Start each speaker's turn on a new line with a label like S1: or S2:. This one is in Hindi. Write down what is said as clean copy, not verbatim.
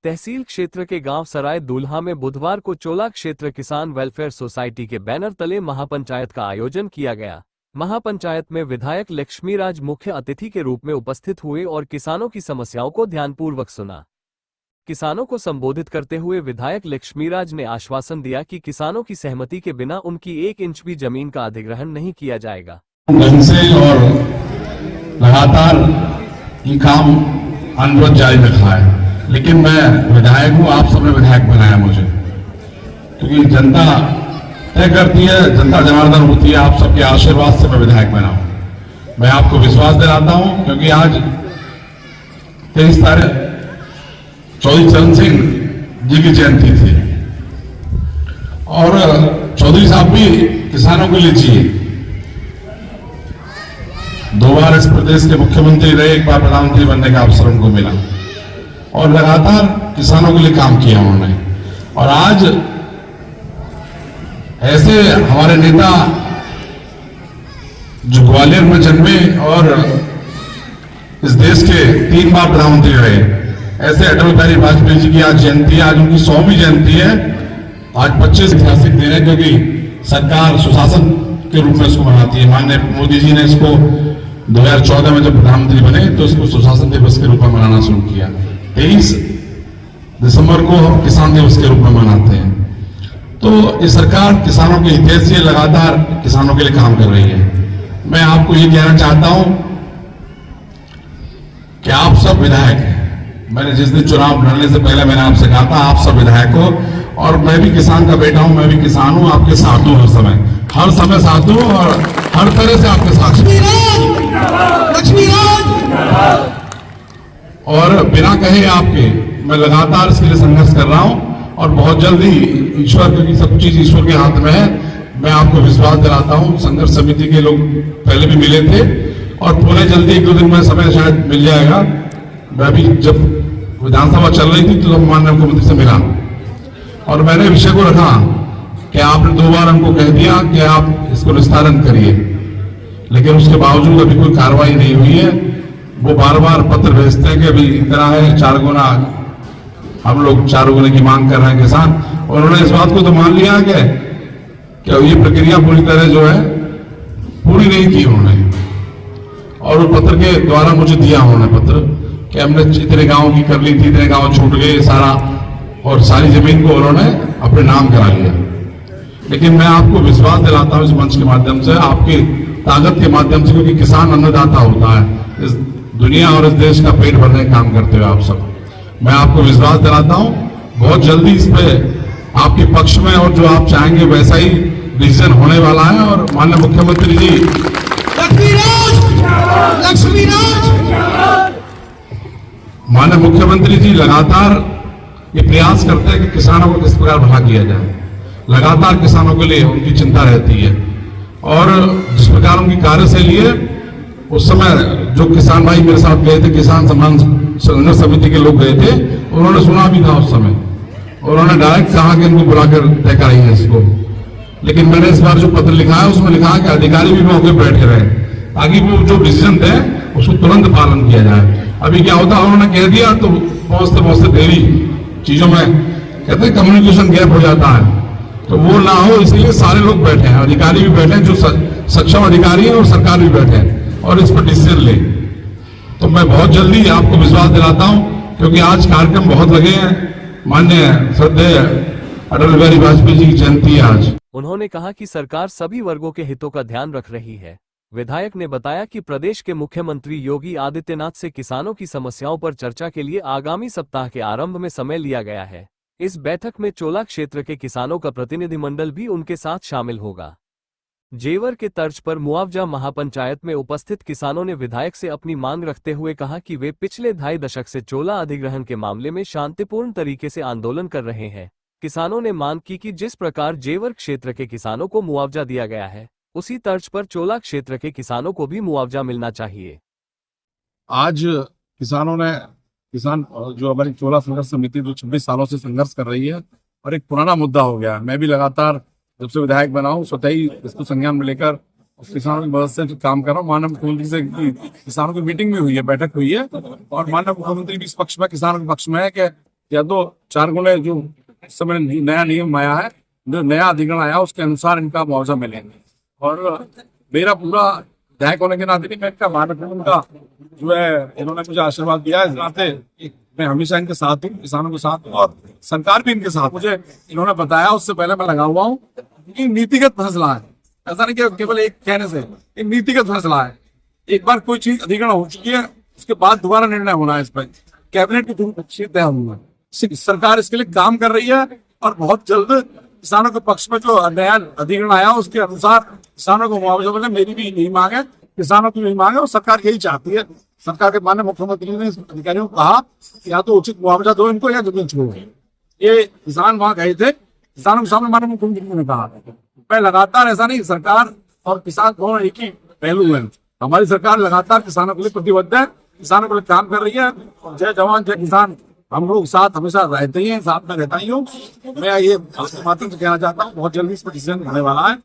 S1: तहसील क्षेत्र के गांव सराय दूल्हा में बुधवार को चोला क्षेत्र किसान वेलफेयर सोसाइटी के बैनर तले महापंचायत का आयोजन किया गया। महापंचायत में विधायक लक्ष्मीराज मुख्य अतिथि के रूप में उपस्थित हुए और किसानों की समस्याओं को ध्यानपूर्वक सुना। किसानों को संबोधित करते हुए विधायक लक्ष्मीराज ने आश्वासन दिया कि किसानों की सहमति के बिना उनकी 1 इंच भी जमीन का अधिग्रहण नहीं किया जाएगा।
S2: ढंग से और लगातार ये काम अनवरत जारी रखा है, लेकिन मैं विधायक हूँ, आप सबने विधायक बनाया मुझे, क्योंकि जनता तय करती है, जनता जनार्दन होती है। आप सबके आशीर्वाद से मैं विधायक बना हूं। मैं आपको विश्वास दिलाता हूं, क्योंकि आज 23 तारीख चौधरी चरण सिंह जी की जयंती थी और चौधरी साहब भी किसानों के लिए जिए। 2 बार इस प्रदेश के मुख्यमंत्री रहे, 1 बार प्रधानमंत्री बनने का अवसर उनको मिला और लगातार किसानों के लिए काम किया उन्होंने। और आज ऐसे हमारे नेता जो ग्वालियर में जन्मे और इस देश के 3 बार प्रधानमंत्री रहे, ऐसे अटल बिहारी वाजपेयी जी की आज जयंती है। आज उनकी 100वीं जयंती है। आज 25 ऐतिहासिक दिन है, क्योंकि सरकार सुशासन के रूप में इसको मनाती है। माननीय मोदी जी ने इसको 2014 में जब प्रधानमंत्री बने तो इसको सुशासन दिवस के रूप में मनाना शुरू किया। 23 दिसंबर को हम किसान दिवस के रूप में मनाते हैं। तो ये सरकार किसानों के हित से लगातार किसानों के लिए काम कर रही है। मैं आपको ये कहना चाहता हूं कि आप सब विधायक हैं। मैंने जिस दिन चुनाव लड़ने से पहले मैंने आपसे कहा था, आप सब विधायक हो और मैं भी किसान का बेटा हूं, मैं भी किसान हूं, आपके साथ हूं, हर समय साथ हूं और हर तरह से आपके साथ और बिना कहे आपके मैं लगातार इसके लिए संघर्ष कर रहा हूं और बहुत जल्दी ईश्वर, क्योंकि सब चीज ईश्वर के हाथ में है, मैं आपको विश्वास दिलाता हूं। संघर्ष समिति के लोग पहले भी मिले थे और पूरे जल्दी 1-2 दिन में समय शायद मिल जाएगा। मैं भी जब विधानसभा चल रही थी तो माननीय मुख्यमंत्री से मिला और मैंने विषय को रखा कि आपने 2 बार हमको कह दिया कि आप इसको निस्तारण करिए, लेकिन उसके बावजूद अभी कोई कार्रवाई नहीं हुई है। वो बार-बार पत्र भेजते हैं कि अभी इतना है, 4 गुना हम लोग 4 गुने की मांग कर रहे हैं किसान। और उन्होंने इस बात को तो मान लिया कि ये प्रक्रिया पूरी तरह जो है पूरी नहीं की उन्होंने। और वो पत्र के द्वारा मुझे दिया उन्होंने पत्र कि हमने इतने गांव की कर ली थी, इतने गांव छूट गए सारा, और सारी जमीन को उन्होंने अपने नाम करा लिया। लेकिन मैं आपको विश्वास दिलाता हूं इस मंच के माध्यम से, आपकी ताकत के माध्यम से, क्योंकि किसान अन्नदाता होता है इस दुनिया और इस देश का पेट भरने का काम करते हुए आप सब, मैं आपको विश्वास दिलाता हूं बहुत जल्दी इस पे आपके पक्ष में और जो आप चाहेंगे वैसा ही डिसीजन होने वाला है। और माननीय मुख्यमंत्री जी माननीय मुख्यमंत्री जी लगातार ये प्रयास करते हैं कि किसानों को किस प्रकार भला किया जाए। लगातार किसानों के लिए उनकी चिंता रहती है और जिस प्रकार उनकी कार्यशैली है, उस समय जो किसान भाई मेरे साथ गए थे, किसान सम्मान संघर्ष समिति के लोग गए थे, उन्होंने सुना भी था उस समय, उन्होंने डायरेक्ट कहा कि इनको बुलाकर तय कराइए इसको। लेकिन मैंने इस बार जो पत्र लिखा है उसमें लिखा है कि अधिकारी भी मौके पर बैठे रहे ताकि वो जो डिसीजन थे उसको तुरंत पालन किया जाए। अभी क्या होता है, उन्होंने कह दिया तो पहुंचते देरी चीजों में कहते हैं कम्युनिकेशन गैप हो जाता है, तो वो ना हो इसलिए सारे लोग बैठे हैं, अधिकारी भी बैठे हैं जो सक्षम अधिकारी हैं और सरकार भी बैठे हैं और इस पर डिसीजन ले। तो मैं बहुत जल्दी आपको विश्वास दिलाता हूं, क्योंकि आज कार्यक्रम बहुत लगे हैं। माननीय श्रद्धेय अटल बिहारी वाजपेयी जी की जयंती है आज।
S1: उन्होंने कहा कि सरकार सभी वर्गों के हितों का ध्यान रख रही है। विधायक ने बताया कि प्रदेश के मुख्यमंत्री योगी आदित्यनाथ से किसानों की समस्याओं पर चर्चा के लिए आगामी सप्ताह के आरंभ में समय लिया गया है। इस बैठक में चोला क्षेत्र के किसानों का प्रतिनिधिमंडल भी उनके साथ शामिल होगा। जेवर के तर्ज पर मुआवजा महापंचायत में उपस्थित किसानों ने विधायक से अपनी मांग रखते हुए कहा कि वे पिछले 2.5 दशक से चोला अधिग्रहण के मामले में शांतिपूर्ण तरीके से आंदोलन कर रहे हैं। किसानों ने मांग की कि जिस प्रकार जेवर क्षेत्र के किसानों को मुआवजा दिया गया है, उसी तर्ज पर चोला क्षेत्र के किसानों को भी मुआवजा मिलना चाहिए।
S2: आज किसान जो हमारी चोला संघर्ष समिति जो 26 सालों से संघर्ष कर रही है और एक पुराना मुद्दा हो गया है। मैं भी लगातार जब से विधायक बना हूं स्वतः ही इसको संज्ञान में लेकर किसानों की मदद से काम कर रहा हूँ। माननीय मुख्यमंत्री से किसानों की मीटिंग भी हुई है, बैठक हुई है और माननीय मुख्यमंत्री भी इस पक्ष में, किसानों के पक्ष में है कि
S3: या तो 4 गुने जो इस समय नया नियम आया है, जो नया अधिग्रहण आया उसके अनुसार इनका मुआवजा मिलेंगे। और मेरा पूरा विधायक होने के नाते नहीं, मैं इनका मानक हूं, उनका जो है इन्होंने मुझे आशीर्वाद दिया है, इस नाते मैं हमेशा इनके साथ हूँ, किसानों के साथ हूँ और सरकार भी इनके साथ। मुझे इन्होंने बताया, उससे पहले मैं लगा हुआ हूँ कि नीतिगत फैसला है, ऐसा नहीं कि केवल एक कहने से, एक नीतिगत फैसला है। एक बार कोई चीज अधिग्रहण हो चुकी है, उसके बाद दोबारा निर्णय होना है इस पर, कैबिनेट के थ्रू तय होगा। सरकार इसके लिए काम कर रही है और बहुत जल्द किसानों के पक्ष में जो नया अधिग्रहण आया उसके अनुसार किसानों को मुआवजा मिले, मेरी भी यही मांग है, किसानों की यही मांग है और सरकार यही चाहती है। सरकार के माननीय मुख्यमंत्री ने अधिकारियों को कहा कि या तो उचित मुआवजा दो इनको या जमीन छोड़ो। ये किसान वहां गए थे, किसानों के सामने माननीय मुख्यमंत्री ने कहा। मैं लगातार, ऐसा नहीं, सरकार और किसान दोनों एक ही पहलू है। हमारी सरकार लगातार किसानों के लिए प्रतिबद्ध है, किसानों के लिए काम कर रही है। जय जवान जय किसान, हम लोग साथ हमेशा रहते ही हैं, साथ में रहता ही हूँ। मैं ये आपके माध्यम से कहना चाहता हूँ, बहुत जल्दी इस पर डिसीजन होने वाला है।